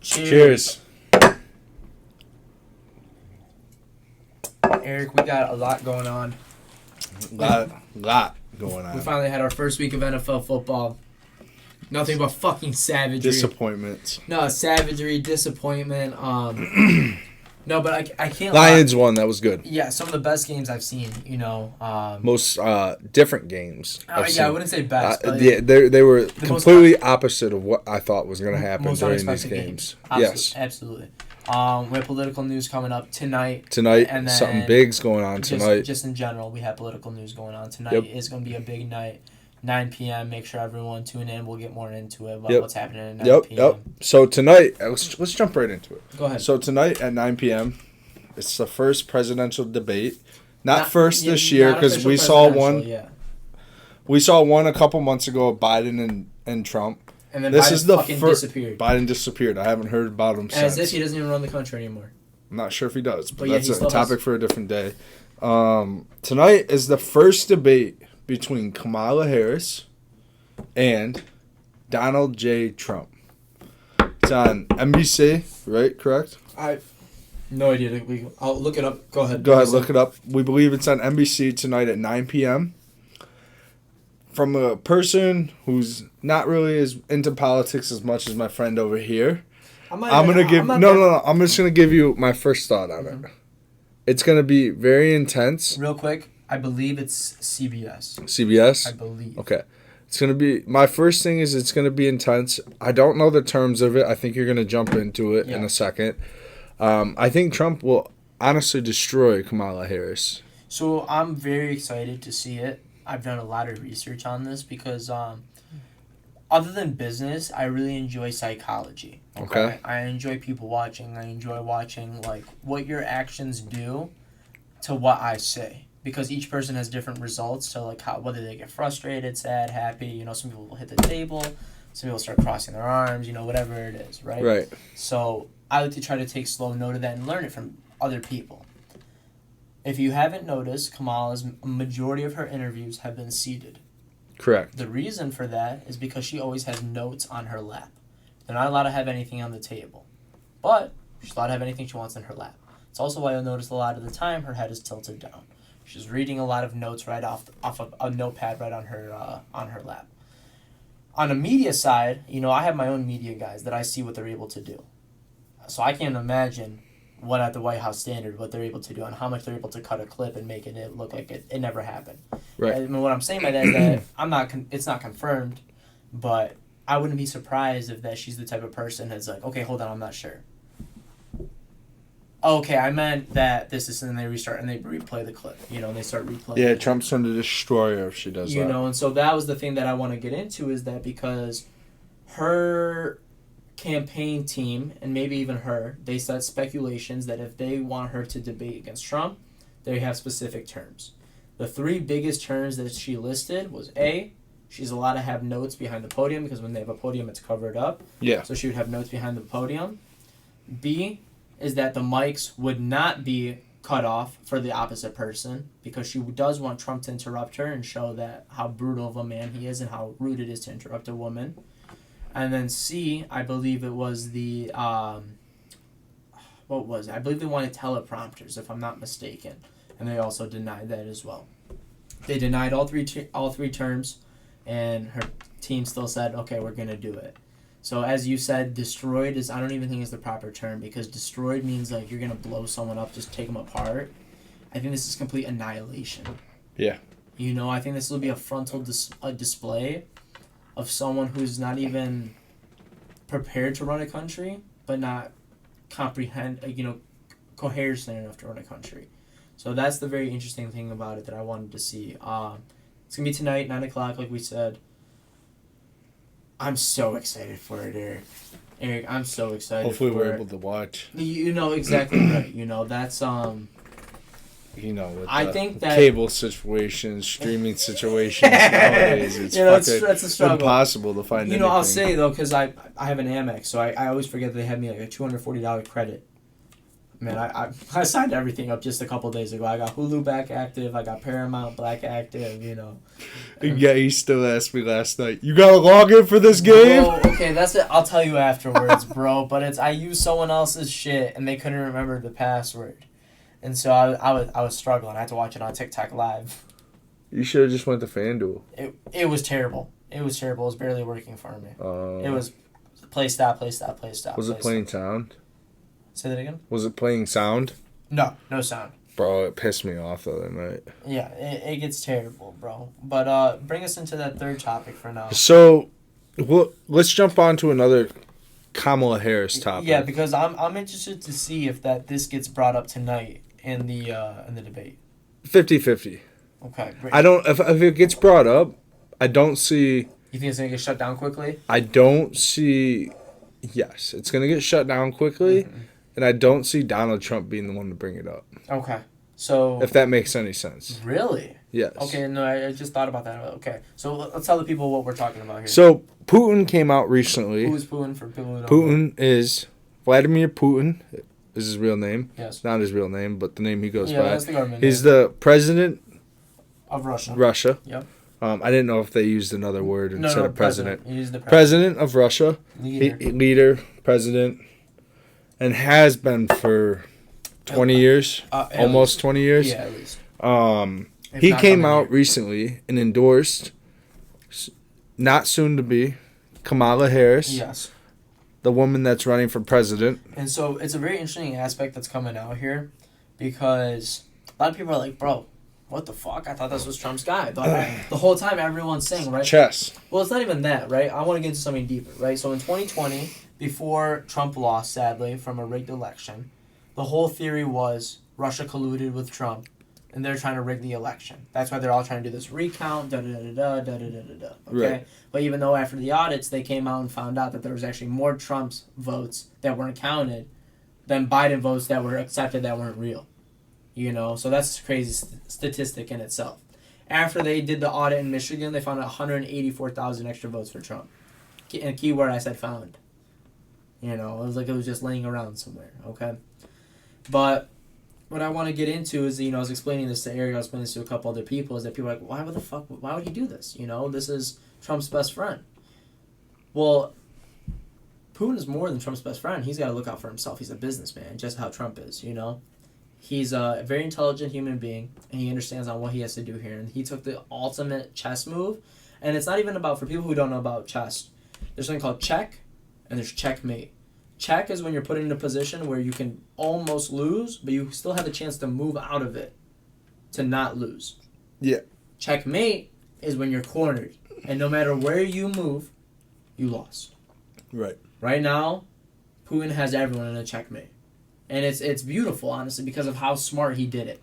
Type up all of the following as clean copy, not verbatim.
Cheers. Eric, we got a lot going on. Lot going on. We finally had our first week of NFL football. Nothing but fucking savagery. Disappointments. No, savagery, disappointment. No, but I can't Lions won. That was good. Yeah, some of the best games I've seen, Most different games. I wouldn't say best. But they were completely opposite of what I thought was going to happen during these games. Yes. Absolutely. We have political news coming up tonight. And then something big's going on tonight. Just in general, we have political news going on. Tonight is going to be a big night. 9 p.m. Make sure everyone tune in. We'll get more into it about what's happening at 9 p.m. So tonight, let's jump right into it. Go ahead. So tonight at 9 p.m., it's the first presidential debate. Not first this year because we saw one. Yeah. We saw one a couple months ago of Biden and Trump. And then this Biden is the fucking first. disappeared. Biden disappeared. I haven't heard about him since. As if he doesn't even run the country anymore. I'm not sure if he does, but yeah, that's a topic for a different day. Tonight is the first debate between Kamala Harris and Donald J. Trump. It's on NBC, right? Correct? No idea. I'll look it up. Go ahead. Look it up. We believe it's on NBC tonight at 9 p.m. From a person who's not really as into politics as much as my friend over here. I'm just gonna give you my first thought on it. It's gonna be very intense. Real quick, I believe it's CBS. CBS? I believe. Okay. It's going to be, my first thing is it's going to be intense. I don't know the terms of it. I think you're going to jump into it in a second. I think Trump will honestly destroy Kamala Harris. So I'm very excited to see it. I've done a lot of research on this because other than business, I really enjoy psychology. Okay. I enjoy people watching. I enjoy watching like what your actions do to what I say. Because each person has different results, so like whether they get frustrated, sad, happy. Some people will hit the table, some people start crossing their arms. Whatever it is, right? Right. So I like to try to take slow note of that and learn it from other people. If you haven't noticed, Kamala's majority of her interviews have been seated. Correct. The reason for that is because she always has notes on her lap. They're not allowed to have anything on the table, but she's allowed to have anything she wants in her lap. It's also why you'll notice a lot of the time her head is tilted down. She's reading a lot of notes right off of a notepad right on her lap. On the media side, I have my own media guys that I see what they're able to do. So I can't imagine what at the White House standard, what they're able to do and how much they're able to cut a clip and make it look like it never happened. Right. And what I'm saying by that is that it's not confirmed, but I wouldn't be surprised if that she's the type of person that's like, okay, hold on, I'm not sure. Okay, I meant that this is, and they restart and they replay the clip, and they start replaying. Yeah, Trump's going to destroy her if she does that. And so that was the thing that I want to get into is that because her campaign team, and maybe even her, they set speculations that if they want her to debate against Trump, they have specific terms. The three biggest terms that she listed was A, she's allowed to have notes behind the podium because when they have a podium, it's covered up. Yeah. So she would have notes behind the podium. B is that the mics would not be cut off for the opposite person because she does want Trump to interrupt her and show that how brutal of a man he is and how rude it is to interrupt a woman. And then C, I believe it was the, what was it? I believe they wanted teleprompters, if I'm not mistaken. And they also denied that as well. They denied all three terms, and her team still said, okay, we're going to do it. So as you said, destroyed I don't even think is the proper term because destroyed means like you're going to blow someone up, just take them apart. I think this is complete annihilation. Yeah. I think this will be a frontal display of someone who's not even prepared to run a country, but not coherent enough to run a country. So that's the very interesting thing about it that I wanted to see. It's going to be tonight, 9 o'clock, like we said. I'm so excited for it, Eric. Eric, I'm so excited. Hopefully we're able to watch. Exactly right. That's with I the think that cable situations, streaming situations nowadays, it's that's a struggle. Impossible to find. I'll say though, because I have an Amex, so I always forget they have me like a $240 credit. Man, I signed everything up just a couple days ago. I got Hulu back active. I got Paramount back active, you know. Yeah, he still asked me last night, you got to log in for this game? Bro, okay, that's it. I'll tell you afterwards, bro. But I used someone else's shit, and they couldn't remember the password. And so I was struggling. I had to watch it on TikTok Live. You should have just went to FanDuel. It was terrible. It was terrible. It was barely working for me. It was play stop. Was it playing sound? Say that again? Was it playing sound? No sound. Bro, it pissed me off the other night. Yeah, it gets terrible, bro. But bring us into that third topic for now. So, let's jump on to another Kamala Harris topic. Yeah, because I'm interested to see if this gets brought up tonight in the debate. 50-50. Okay, great. I don't. If it gets brought up, I don't see. You think it's gonna get shut down quickly? I don't see. Yes, it's gonna get shut down quickly, and I don't see Donald Trump being the one to bring it up. Okay, so if that makes any sense. Really? Yes. Okay, no, I just thought about that. Okay, so let's tell the people what we're talking about here. So Putin came out recently. Who is Putin for people who don't Putin is Vladimir Putin. Is his real name? Yes. Not his real name, but the name he goes by. That's the government He's name. the president of Russia. Russia. Yep. I didn't know if they used another word instead of president. He's the president of Russia. Leader. Leader, president, and has been for 20 years. Almost 20 years. Yeah, at least. He came out recently and endorsed, not soon to be, Kamala Harris. Yes. The woman that's running for president. And so it's a very interesting aspect that's coming out here because a lot of people are like, bro, what the fuck? I thought this was Trump's guy. The whole time everyone's saying, right? Chess. Well, it's not even that, right? I want to get into something deeper, right? So in 2020, before Trump lost, sadly, from a rigged election, the whole theory was Russia colluded with Trump and they're trying to rig the election. That's why they're all trying to do this recount, okay? Right. But even though after the audits, they came out and found out that there was actually more Trump's votes that weren't counted than Biden votes that were accepted that weren't real. You know, so that's a crazy statistic in itself. After they did the audit in Michigan, they found 184,000 extra votes for Trump. And a key word I said found. You know, it was like it was just laying around somewhere, okay? But what I want to get into is, you know, I was explaining this to Eric, I was explaining this to a couple other people, is that people are like, why would he do this? You know, this is Trump's best friend. Well, Putin is more than Trump's best friend. He's got to look out for himself. He's a businessman, just how Trump is, you know? He's a very intelligent human being, and he understands on what he has to do here. And he took the ultimate chess move. And it's not even about, for people who don't know about chess, there's something called check, and there's checkmate. Check is when you're put in a position where you can almost lose, but you still have a chance to move out of it to not lose. Yeah. Checkmate is when you're cornered, and no matter where you move, you lost. Right. Right now, Putin has everyone in a checkmate. And it's beautiful, honestly, because of how smart he did it.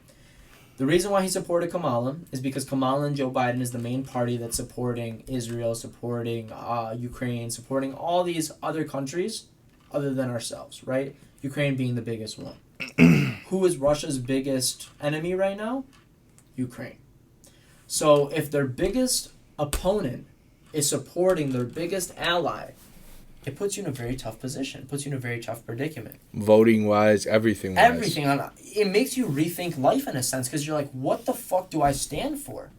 The reason why he supported Kamala is because Kamala and Joe Biden is the main party that's supporting Israel, supporting Ukraine, supporting all these other countries other than ourselves, right? Ukraine being the biggest one. Who is Russia's biggest enemy right now? Ukraine. So if their biggest opponent is supporting their biggest ally, it puts you in a very tough position. It puts you in a very tough predicament. Voting wise, everything wise. Everything. It makes you rethink life in a sense because you're like, what the fuck do I stand for?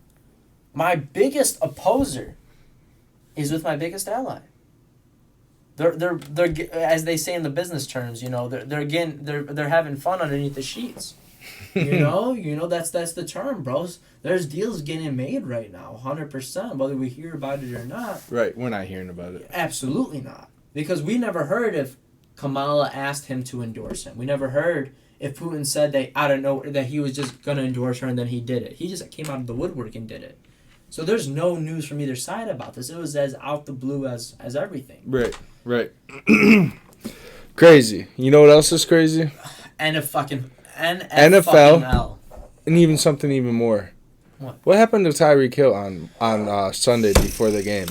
My biggest opposer is with my biggest ally. They're as they say in the business terms, you know, they're having fun underneath the sheets. You know that's the term, bros. There's deals getting made right now, 100%, whether we hear about it or not. Right, we're not hearing about it. Absolutely not. Because we never heard if Kamala asked him to endorse him. We never heard if Putin said that out of nowhere that he was just going to endorse her and then he did it. He just came out of the woodwork and did it. So there's no news from either side about this. It was as out the blue as everything. Right. Crazy. You know what else is crazy? NFL. And even something even more. What happened to Tyreek Hill on Sunday before the game?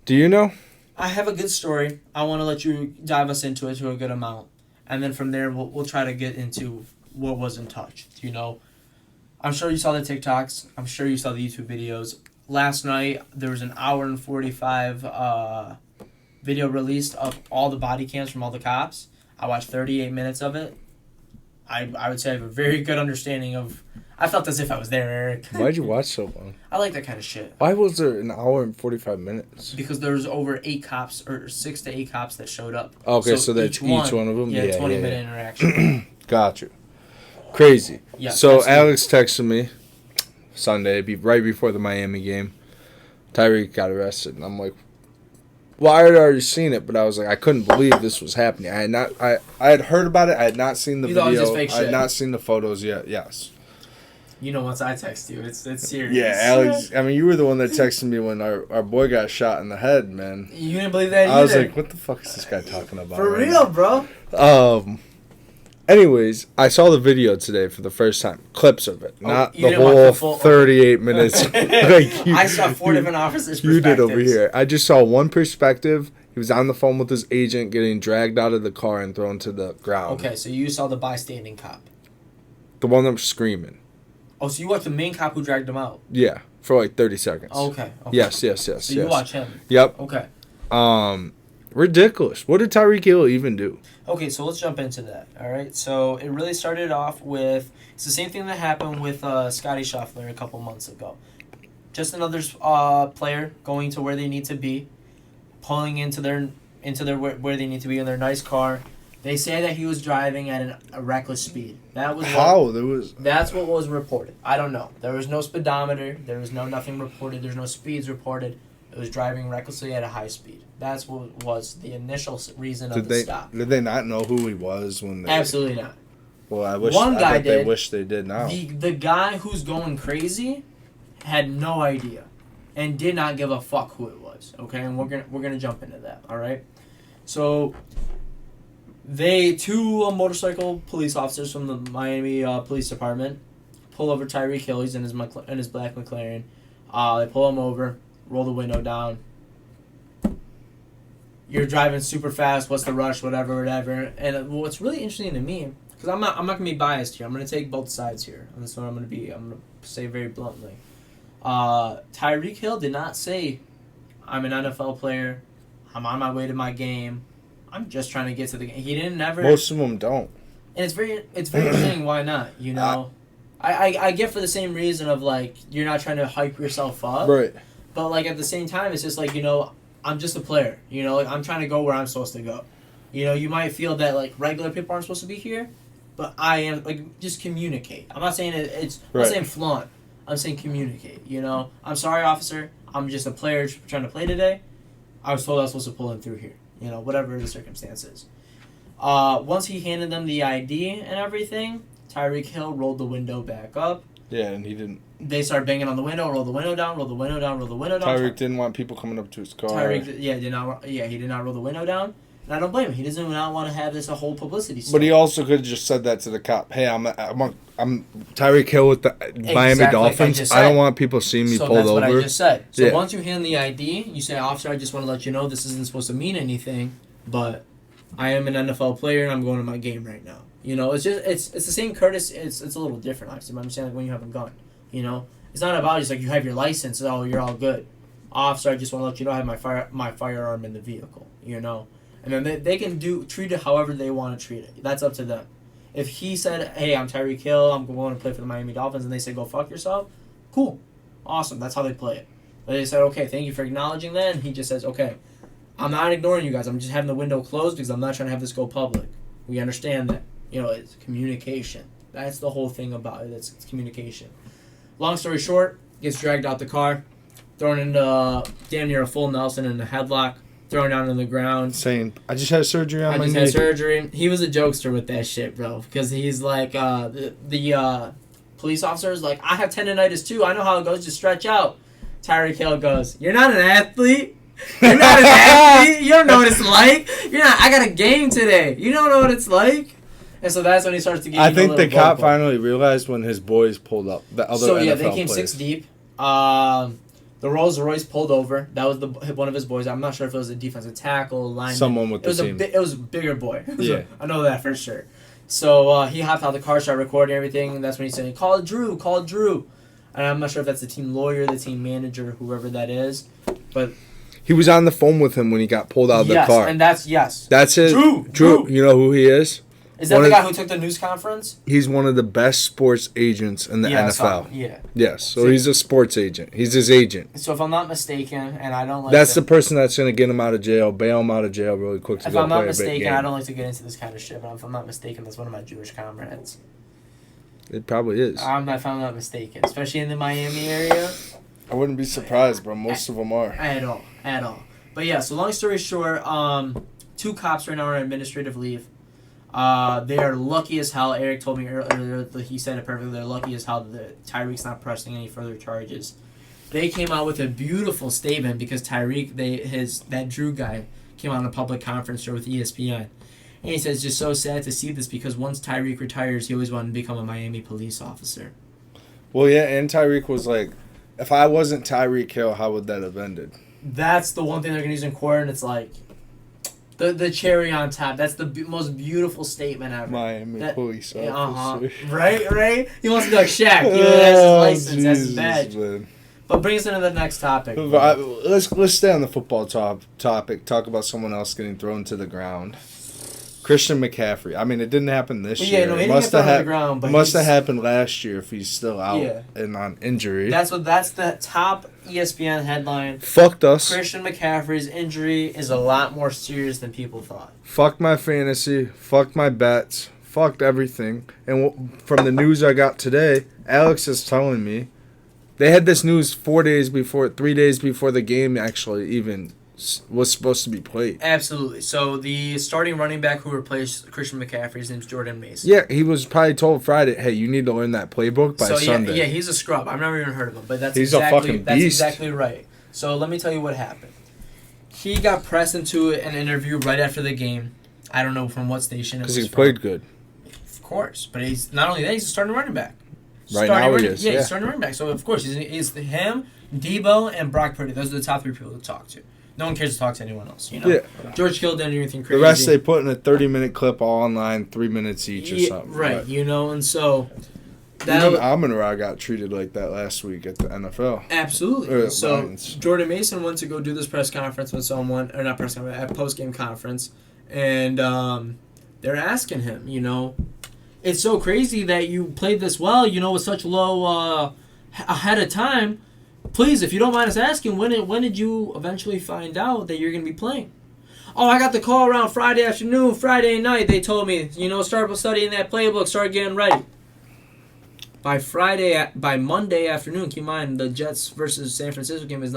Do you know? I have a good story. I want to let you dive us into it to a good amount. And then from there, we'll try to get into what wasn't touched. You know, I'm sure you saw the TikToks. I'm sure you saw the YouTube videos. Last night, there was an hour and 45 video released of all the body cams from all the cops. I watched 38 minutes of it. I would say I have a very good understanding of. I felt as if I was there, Eric. Why'd you watch so long? I like that kind of shit. Why was there an hour and 45 minutes? Because there was over 8 cops, or 6 to 8 cops that showed up. Okay, so that's each one of them? Yeah, 20-minute interaction. Got you. Crazy. Yeah, so absolutely. Alex texted me Sunday, right before the Miami game. Tyreek got arrested, and I'm like, well, I had already seen it, but I was like, I couldn't believe this was happening. I had heard about it. I had not seen the You thought it was video. just fake I had shit. not seen the photos yet. Yes. You know, once I text you, it's serious. Yeah, Alex. I mean, you were the one that texted me when our boy got shot in the head, man. You didn't believe that either. I was like, what the fuck is this guy talking about? For right real, now? bro. Anyways, I saw the video today for the first time. Clips of it. Not you the didn't watch whole the full- 38 minutes. I saw 4 different officers' You did over perspectives. here. I just saw one perspective. He was on the phone with his agent getting dragged out of the car and thrown to the ground. Okay, so you saw the bystanding cop. The one that was screaming. Oh, so you watched the main cop who dragged him out. Yeah, for like 30 seconds. Okay. Yes. So you watch him. Yep. Okay. Ridiculous. What did Tyreek Hill even do? Okay, so let's jump into that. All right. So it really started off with it's the same thing that happened with Scotty Scheffler a couple months ago. Just another player going to where they need to be, pulling into their where they need to be in their nice car. They say that he was driving at a reckless speed. That was That's what was reported. I don't know. There was no speedometer. There was nothing reported. There's no speeds reported. It was driving recklessly at a high speed. That's what was the initial reason of the stop. Did they not know who he was when they? Absolutely not. Well, I wish. One guy did. They wish they did now. The guy who's going crazy had no idea, and did not give a fuck who it was. Okay, and we're gonna jump into that. All right. So, two motorcycle police officers from the Miami Police Department pull over Tyreek Hill. He's in his black McLaren. They pull him over, roll the window down. You're driving super fast. What's the rush? Whatever. And what's really interesting to me, because I'm not gonna be biased here. I'm gonna take both sides here. And that's what I'm gonna say very bluntly. Tyreek Hill did not say, "I'm an NFL player. I'm on my way to my game. I'm just trying to get to the game." He didn't never. Most of them don't. And it's very interesting. Why not? You know, I get for the same reason of like you're not trying to hype yourself up, Right. But like at the same time, it's just like I'm just a player. Like I'm trying to go where I'm supposed to go. You might feel that like regular people aren't supposed to be here, but I am. Like just communicate. I'm not saying I'm not saying flaunt. I'm saying communicate. I'm sorry, officer. I'm just a player trying to play today. I was told I was supposed to pull in through here. Whatever the circumstances. Once he handed them the ID and everything, Tyreek Hill rolled the window back up. Yeah, and he didn't. They started banging on the window, roll the window down, roll the window down, roll the window down. Tyreek didn't want people coming up to his car. Tyreek, he did not roll the window down. And I don't blame him. He doesn't not want to have this a whole publicity stunt. But he also could have just said that to the cop. Hey, I'm Tyreek Hill with the Miami Dolphins. I don't want people seeing me pulled over. So that's what I just said. So once you hand the ID, you say, "Officer, I just want to let you know this isn't supposed to mean anything, but I am an NFL player and I'm going to my game right now." It's just it's the same courtesy. It's a little different, obviously. But I'm saying like when you have a gun, it's not about just like you have your license. Oh, you're all good. Officer, I just want to let you know I have my firearm in the vehicle. And then they can treat it however they want to treat it. That's up to them. If he said, "Hey, I'm Tyreek Hill. I'm going to play for the Miami Dolphins," and they say, "Go fuck yourself," cool, awesome. That's how they play it. But they said, "Okay, thank you for acknowledging that," and he just says, "Okay, I'm not ignoring you guys. I'm just having the window closed because I'm not trying to have this go public. We understand that. It's communication. That's the whole thing about it. It's communication." Long story short, gets dragged out the car, thrown into damn near a full Nelson in a headlock, thrown down on the ground. Saying, "I just had surgery on my knee." I just had surgery. He was a jokester with that shit, bro. Because he's like, the police officer is like, "I have tendonitis too. I know how it goes. Just stretch out." Tyreek Hill goes, "You're not an athlete. You're not an athlete. You don't know what it's like. You're not. I got a game today. You don't know what it's like." And so that's when he starts to get. I think the cop finally realized when his boys pulled up. The other NFL they came players. 6 deep. The Rolls Royce pulled over. That was one of his boys. I'm not sure if it was a defensive tackle, lineman. Someone with the team. It was a bigger boy. Yeah. I know that for sure. So he hopped out of the car, started recording everything, and that's when he said, "Call Drew, call Drew." And I'm not sure if that's the team lawyer, the team manager, whoever that is. But he was on the phone with him when he got pulled out of the car. And that's it. Drew. You know who he is? Is that the guy who took the news conference? He's one of the best sports agents in the NFL. Yes, so he's a sports agent. He's his agent. So if I'm not mistaken, and I don't like that's the person that's going to get him out of jail, bail him out of jail really quick. If I'm not mistaken, I don't like to get into this kind of shit, but if I'm not mistaken, that's one of my Jewish comrades. It probably is. If I'm not mistaken, especially in the Miami area. I wouldn't be surprised, bro. Most of them are. At all. But yeah, so long story short, 2 cops right now are on administrative leave. They are lucky as hell. Eric told me earlier, he said it perfectly, they're lucky as hell that Tyreek's not pressing any further charges. They came out with a beautiful statement because Tyreek, that Drew guy, came on a public conference show with ESPN. And he says, it's just so sad to see this because once Tyreek retires, he always wanted to become a Miami police officer. Well, yeah, and Tyreek was like, if I wasn't Tyreek Hill, how would that have ended? That's the one thing they're going to use in court, and it's like, the cherry on top. That's the most beautiful statement ever. Miami police officer. Right? He wants to be like Shaq. He has his license. That's his badge. Man. But bring us into the next topic. Let's stay on the football topic. Talk about someone else getting thrown to the ground. Christian McCaffrey. I mean, it didn't happen this year. No, it must have happened last year if he's still out and on injury. That's the top ESPN headline. Fucked us. Christian McCaffrey's injury is a lot more serious than people thought. Fucked my fantasy. Fucked my bets. Fucked everything. And from the news I got today, Alex is telling me they had this news 3 days before the game actually even was supposed to be played. Absolutely. So the starting running back who replaced Christian McCaffrey, his name's Jordan Mason. Yeah, he was probably told Friday, hey, you need to learn that playbook by Sunday. Yeah, he's a scrub. I've never even heard of him, but he's a fucking beast. That's exactly right. So let me tell you what happened. He got pressed into an interview right after the game. I don't know from what station it was. Because he played good. Of course. But he's not only that, he's a starting running back. Right now he is. Yeah, he's starting running back. So, of course, he's him, Debo, and Brock Purdy. Those are the top 3 people to talk to. No one cares to talk to anyone else, you know? Yeah. George Kittle didn't do anything crazy. The rest they put in a 30-minute clip all online, 3 minutes each or something. Right, you know, and so... Even Amon-Ra got treated like that last week at the NFL. Absolutely. So Jordan Mason went to go do this press conference with someone, or not press conference, at post-game conference, and they're asking him, you know, it's so crazy that you played this well, you know, with such low ahead of time. Please, if you don't mind us asking, when did you eventually find out that you're going to be playing? Oh, I got the call around Friday afternoon, Friday night. They told me, you know, start studying that playbook, start getting ready. By Monday afternoon, keep in mind the Jets versus San Francisco game is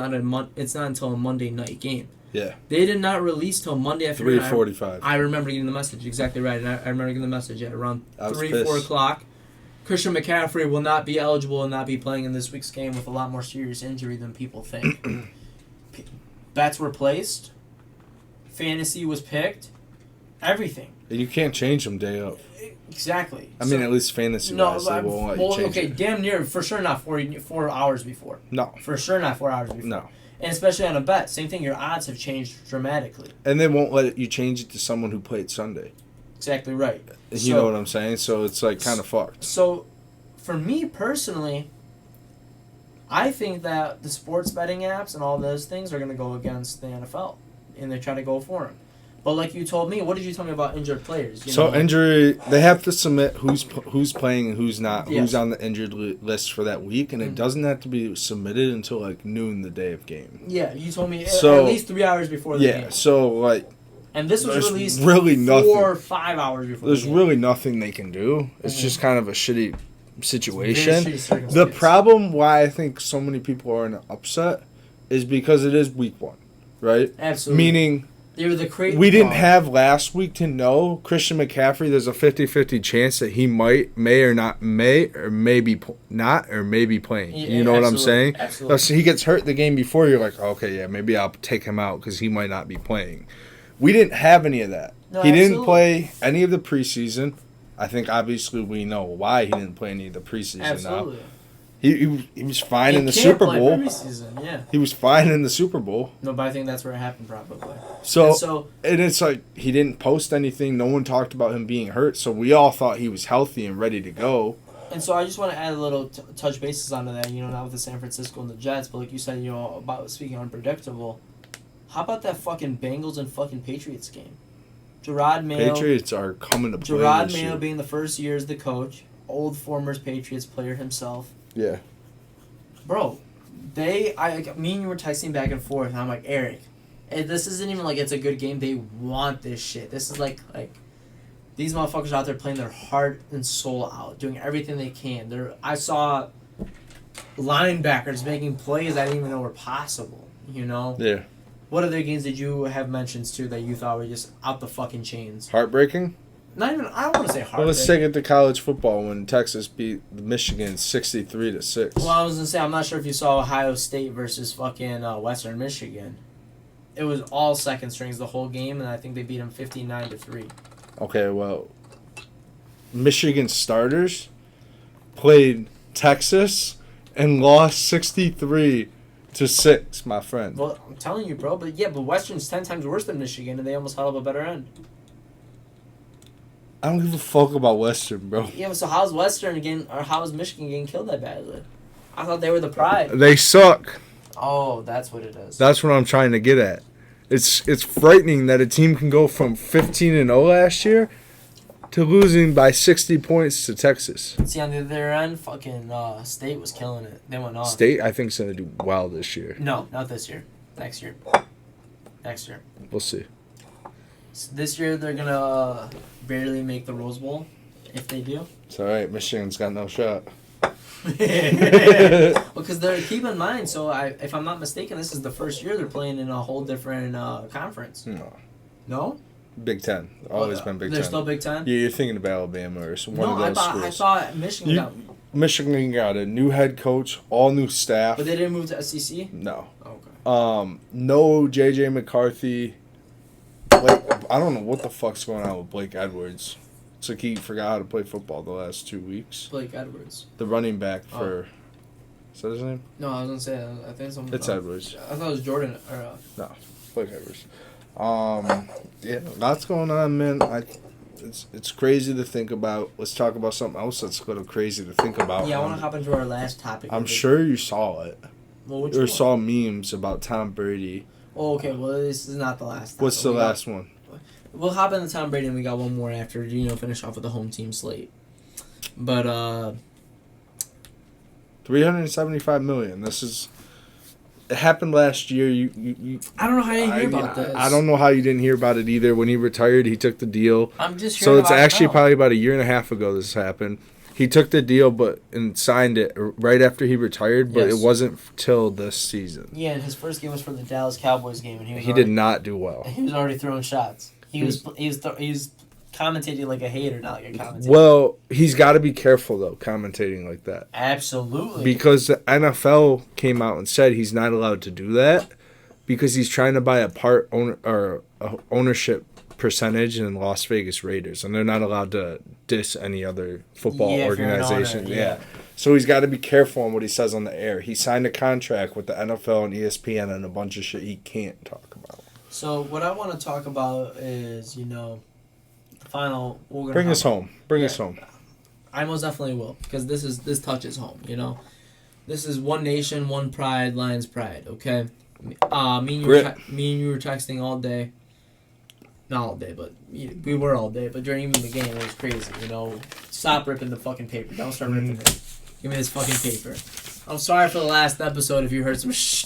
it's not until a Monday night game. Yeah. They did not release till Monday afternoon. 3:45. I remember getting the message, exactly right. And I remember getting the message at around 4 o'clock. Christian McCaffrey will not be eligible and not be playing in this week's game with a lot more serious injury than people think. Bets were placed. Fantasy was picked. Everything. And you can't change them day of. Exactly. I mean, at least fantasy-wise, they won't let you change it. Damn near. For sure not 4 hours before. No. For sure not 4 hours before. No. And especially on a bet. Same thing, your odds have changed dramatically. And they won't let you change it to someone who played Sunday. Exactly right. You know what I'm saying? So it's like kind of fucked. So, for me personally, I think that the sports betting apps and all those things are going to go against the NFL. And they're trying to go for them. But like you told me, what did you tell me about injured players? Injury, they have to submit who's playing and who's not, who's on the injured list for that week, and it doesn't have to be submitted until like noon the day of game. Yeah, you told me at least 3 hours before the game. Yeah, so like... And this was released really 4 or 5 hours before There's the game. really nothing they can do. It's just kind of a shitty situation. The problem why I think so many people are in an upset is because it is week 1, right? Absolutely. Meaning... we didn't have last week to know Christian McCaffrey. There's a 50-50 chance that he may be playing. Yeah, you know what I'm saying? Absolutely. So he gets hurt the game before. You're like, okay, yeah, maybe I'll take him out because he might not be playing. We didn't have any of that. No, he didn't play any of the preseason. I think obviously we know why he didn't play any of the preseason. Absolutely. Now. He was fine in the Super Bowl. Yeah. He was fine in the Super Bowl. No, but I think that's where it happened probably. And it's like he didn't post anything. No one talked about him being hurt, so we all thought he was healthy and ready to go. And so I just want to add a little touch bases onto that. You know, not with the San Francisco and the Jets, but like you said, you know, about speaking unpredictable. How about that fucking Bengals and fucking Patriots game? Gerard Mayo. Patriots are coming to play Gerard this Mayo year. being the first year as the coach, old former Patriots player himself. Yeah. Bro, me and you were texting back and forth, and I'm like, Eric, this isn't even like it's a good game. They want this shit. This is like these motherfuckers out there playing their heart and soul out, doing everything they can. I saw linebackers making plays I didn't even know were possible. You know. Yeah. What other games did you have mentions to that you thought were just out the fucking chains? Heartbreaking? Not even. I don't want to say heartbreaking. Well, let's take it to college football when Texas beat Michigan 63-6. Well, I was gonna say I'm not sure if you saw Ohio State versus fucking Western Michigan. It was all second strings the whole game, and I think they beat them 59-3. Okay, well, Michigan starters played Texas and lost 63-6, my friend. Well, I'm telling you, bro. But Western's 10 times worse than Michigan, and they almost held up a better end. I don't give a fuck about Western, bro. Yeah, but so how's Western how's Michigan getting killed that badly? I thought they were the pride. They suck. Oh, that's what it is. That's what I'm trying to get at. It's frightening that a team can go from 15-0 last year to losing by 60 points to Texas. See, on the other end, fucking State was killing it. They went off. State, I think, is going to do well this year. No, not this year. Next year. We'll see. So this year, they're going to barely make the Rose Bowl, if they do. It's all right. Michigan's got no shot. Because keep in mind, if I'm not mistaken, this is the first year they're playing in a whole different conference. No? Big Ten. Always been Big Ten. They're still Big Ten? Yeah, you're thinking of Alabama or one of those schools. I thought Michigan Michigan got a new head coach, all new staff. But they didn't move to SEC? No. Okay. No J.J. McCarthy. I don't know what the fuck's going on with Blake Edwards. It's like he forgot how to play football the last 2 weeks. Blake Edwards. The running back for... Is that his name? No, I was going to say, I think something... It's Edwards. I thought it was Jordan. No, Blake Edwards. Yeah, lots going on, man. It's crazy to think about. Let's talk about something else that's a little crazy to think about. Yeah, I want to hop into our last topic. I'm sure you saw it. Well, or saw memes about Tom Brady. Oh, okay. Well, this is not the last topic. What's the last one? We'll hop into Tom Brady, and we got one more after, finish off with the home team slate. But, $375 million. It happened last year. I don't know how you didn't hear about this. I don't know how you didn't hear about it either. When he retired, he took the deal. I'm just So it's actually probably about a year and a half ago this happened. He took the deal and signed it right after he retired, but it wasn't till this season. Yeah, and his first game was for the Dallas Cowboys game, and he did not do well. He was already throwing shots. He was commentating like a hater, not like a commentator. Well, he's got to be careful though, commentating like that. Absolutely. Because the NFL came out and said he's not allowed to do that because he's trying to buy a ownership percentage in Las Vegas Raiders, and they're not allowed to diss any other football organization. Yeah. So he's got to be careful on what he says on the air. He signed a contract with the NFL and ESPN and a bunch of shit he can't talk about. So what I want to talk about is, final. Bring us home. I most definitely will, because this touches home. This is one nation, one pride, Lions pride. Okay, me and you were texting all day. Not all day, but we were all day. But during even the game, it was crazy. Stop ripping the fucking paper. Don't start ripping it. Give me this fucking paper. I'm sorry for the last episode if you heard some shh.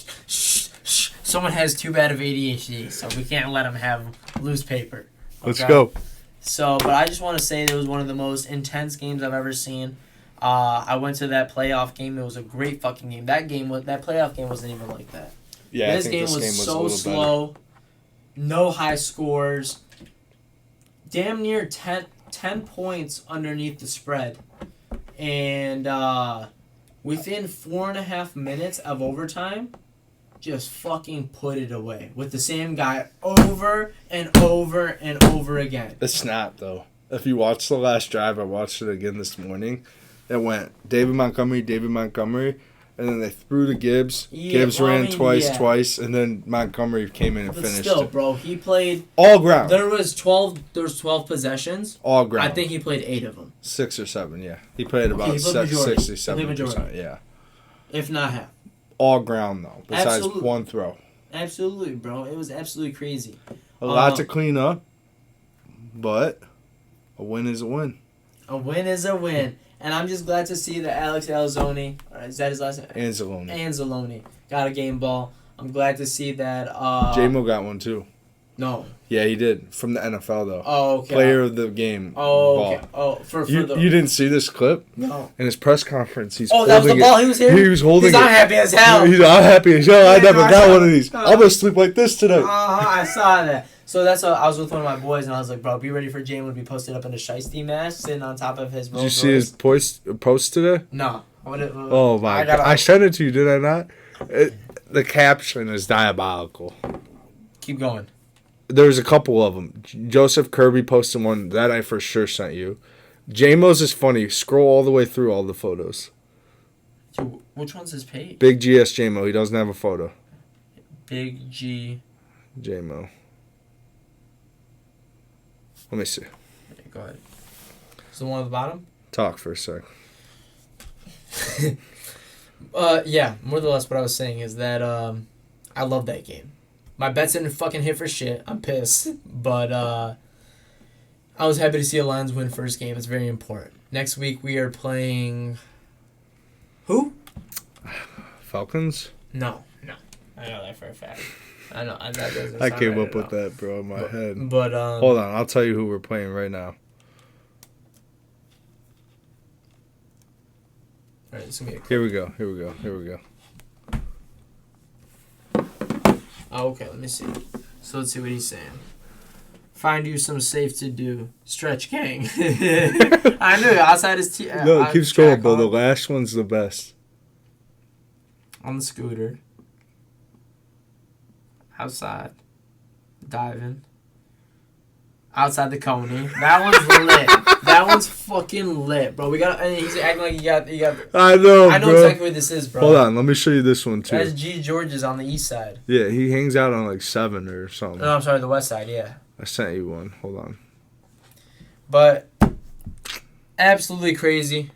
Someone has too bad of ADHD, so we can't let them have loose paper. Okay? Let's go. So, but I just want to say it was one of the most intense games I've ever seen. I went to that playoff game. It was a great fucking game. That playoff game wasn't even like that. Yeah, this game was so slow. Better. No high scores. Damn near 10 points underneath the spread. And within 4.5 minutes of overtime, just fucking put it away with the same guy over and over and over again. It's not, though. If you watch the last drive, I watched it again this morning. It went David Montgomery, and then they threw to Gibbs. Gibbs ran twice, and then Montgomery came in and finished. Still, bro, he played all ground. There was 12 possessions. All ground. I think he played 8 of them. 6 or 7, yeah. He played about 67%, yeah. If not half. All ground, though, besides one throw. Absolutely, bro. It was absolutely crazy. A lot to clean up, But a win is a win. A win is a win. And I'm just glad to see that Alex Anzalone, or is that his last name? Anzalone got a game ball. I'm glad to see that. J-Mo got one too. No. Yeah, he did. From the NFL, though. Oh, okay. Player of the game. Oh, ball. okay. Oh, You didn't see this clip? No. In his press conference, he's that was the ball he was hitting? He was holding it. He's unhappy as hell. He's unhappy as hell. I never got one of these. I'm going to sleep like this tonight. I saw that. So that's what I was with one of my boys, and I was like, bro, be ready for J-Mo to be posted up in a shiesty mask, sitting on top of his Rolls Royce. Did you see his post today? No. Oh, my God. I sent it to you, did I not? The caption is diabolical. Keep going. There's a couple of them. Joseph Kirby posted one that I for sure sent you. J-Mo's is funny. Scroll all the way through all the photos. Dude, which one's his page? Big GS J-Mo. He doesn't have a photo. Big G. J-Mo. Let me see. Yeah, go ahead. Is the one at the bottom? Talk for a sec. Yeah. More or less what I was saying is that I love that game. My bets didn't fucking hit for shit. I'm pissed. But I was happy to see a Lions win first game. It's very important. Next week we are playing... Who? Falcons? No. I know that for a fact. I know. I came up with that, bro, in my head. But hold on. I'll tell you who we're playing right now. All right, Here we go. Oh, okay, let me see. So let's see what he's saying. Find you some safe to do. Stretch gang. I knew it. Outside his no, keep scrolling, bro. The last one's the best. On the scooter. Outside. Diving. Outside the Coney. That one's lit. That one's fucking lit, bro. He's acting like you got. I know exactly what this is, bro. Hold on, let me show you this one too. That's G. George's on the east side. Yeah, he hangs out on like 7 or something. No, I'm sorry, the west side. Yeah. I sent you one. Hold on. But absolutely crazy.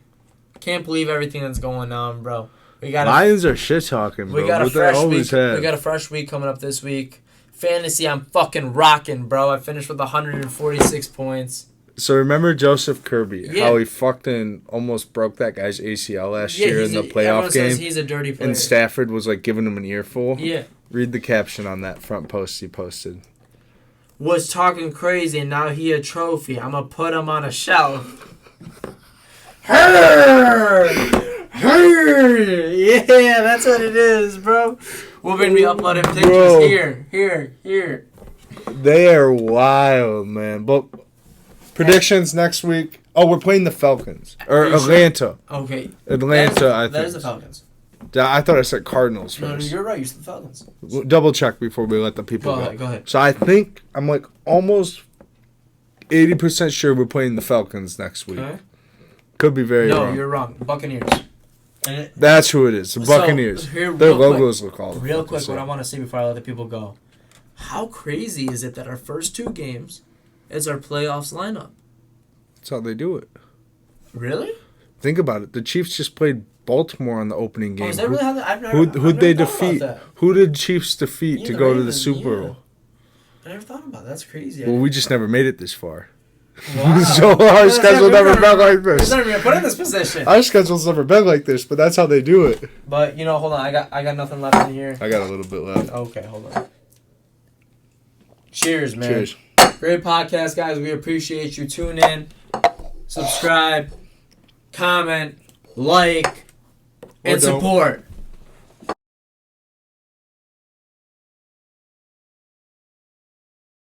Can't believe everything that's going on, bro. Lions are shit talking, bro. We got a fresh week. We got a fresh week coming up this week. Fantasy, I'm fucking rocking, bro. I finished with 146 points. So remember Joseph Kirby, how he fucking almost broke that guy's ACL last year in the playoff game? Says he's a dirty player. And Stafford was like giving him an earful. Yeah. Read the caption on that front post he posted. Was talking crazy, and now he a trophy. I'm going to put him on a shelf. Yeah, that's what it is, bro. We're going to be uploading pictures here. They are wild, man. But predictions next week. Oh, we're playing the Falcons. Or Atlanta. Okay. Atlanta, I think. That is the Falcons. I thought I said Cardinals first. No, you're right. You said the Falcons. Double check before we let the people go. Go ahead. So I think I'm like almost 80% sure we're playing the Falcons next week. Okay. Could be very wrong. No, you're wrong. Buccaneers. That's who it is. The Buccaneers. Their logos look all real quick, what I want to say before I let the people go. How crazy is it that our first 2 games is our playoffs lineup? That's how they do it. Really? Think about it. The Chiefs just played Baltimore on the opening game. Oh, is that really how they... Who'd they defeat? Who did Chiefs defeat to go to the Super Bowl? I never thought about that. That's crazy. Well, we just never made it this far. Wow. So our schedule never been like this. It's never been put in this position. Our schedule's never been like this, but that's how they do it. But, hold on. I got nothing left in here. I got a little bit left. Okay, hold on. Cheers, man. Cheers. Great podcast, guys. We appreciate you. Tune in, subscribe, comment, like, and support.